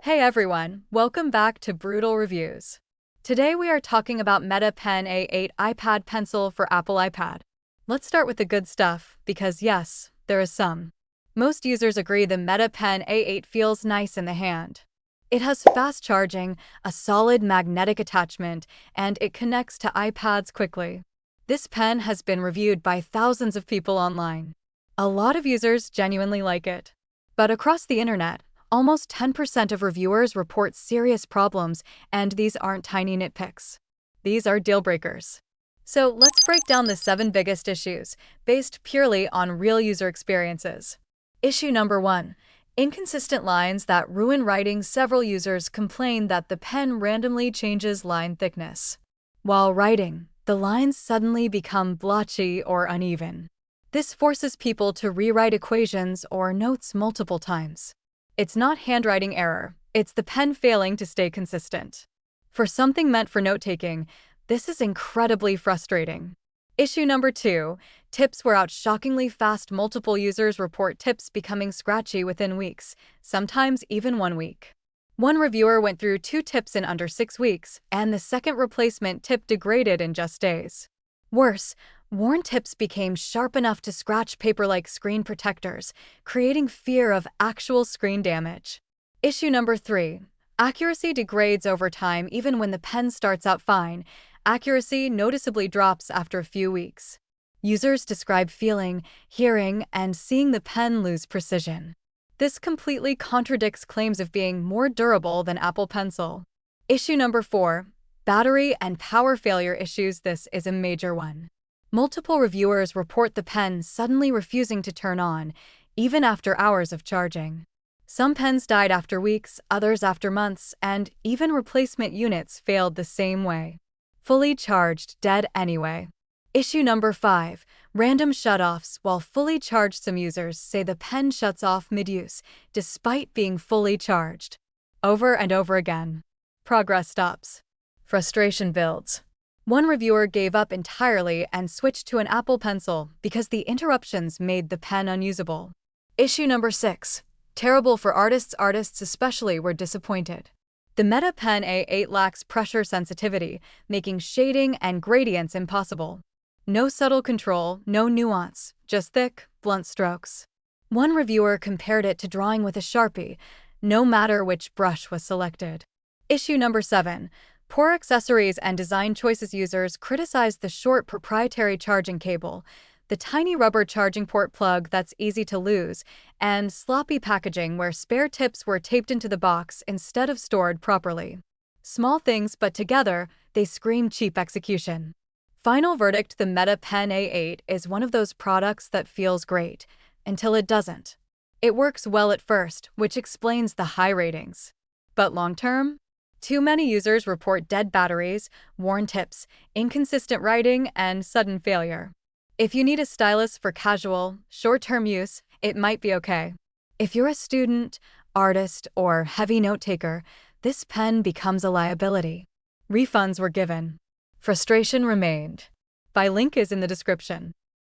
Hey everyone, welcome back to Brutal Reviews. Today we are talking about Metapen A8 iPad pencil for Apple iPad. Let's start with the good stuff, because yes, there is some. Most users agree the Metapen A8 feels nice in the hand. It has fast charging, a solid magnetic attachment, and it connects to iPads quickly. This pen has been reviewed by thousands of people online. A lot of users genuinely like it. But across the internet, almost 10% of reviewers report serious problems, and these aren't tiny nitpicks. These are deal breakers. So let's break down the 7 biggest issues, based purely on real user experiences. Issue number 1. Inconsistent lines that ruin writing. Several users complain that the pen randomly changes line thickness. While writing, the lines suddenly become blotchy or uneven. This forces people to rewrite equations or notes multiple times. It's not handwriting error, it's the pen failing to stay consistent. For something meant for note-taking, this is incredibly frustrating. Issue number 2. Tips wear out shockingly fast. Multiple users report tips becoming scratchy within weeks, sometimes even 1 week. One reviewer went through 2 tips in under 6 weeks, and the second replacement tip degraded in just days. Worse, worn tips became sharp enough to scratch paper like screen protectors, creating fear of actual screen damage. Issue number 3. Accuracy degrades over time. Even when the pen starts out fine, accuracy noticeably drops after a few weeks. Users describe feeling, hearing, and seeing the pen lose precision. This completely contradicts claims of being more durable than Apple Pencil. Issue number 4. Battery and power failure issues. This is a major one. Multiple reviewers report the pen suddenly refusing to turn on, even after hours of charging. Some pens died after weeks, others after months, and even replacement units failed the same way. Fully charged, dead anyway. Issue number 5. Random shutoffs. While fully charged, some users say the pen shuts off mid-use, despite being fully charged. Over and over again. Progress stops. Frustration builds. One reviewer gave up entirely and switched to an Apple Pencil because the interruptions made the pen unusable. Issue number 6. Terrible for artists. Artists especially were disappointed. The Metapen A8 lacks pressure sensitivity, making shading and gradients impossible. No subtle control, no nuance, just thick, blunt strokes. One reviewer compared it to drawing with a Sharpie, no matter which brush was selected. Issue number 7. Poor accessories and design choices. Users criticized the short proprietary charging cable, the tiny rubber charging port plug that's easy to lose, and sloppy packaging where spare tips were taped into the box instead of stored properly. Small things, but together, they scream cheap execution. Final verdict: the Metapen A8 is one of those products that feels great, until it doesn't. It works well at first, which explains the high ratings. But long-term? Too many users report dead batteries, worn tips, inconsistent writing, and sudden failure. If you need a stylus for casual, short-term use, it might be okay. If you're a student, artist, or heavy note-taker, this pen becomes a liability. Refunds were given. Frustration remained. Buy link is in the description.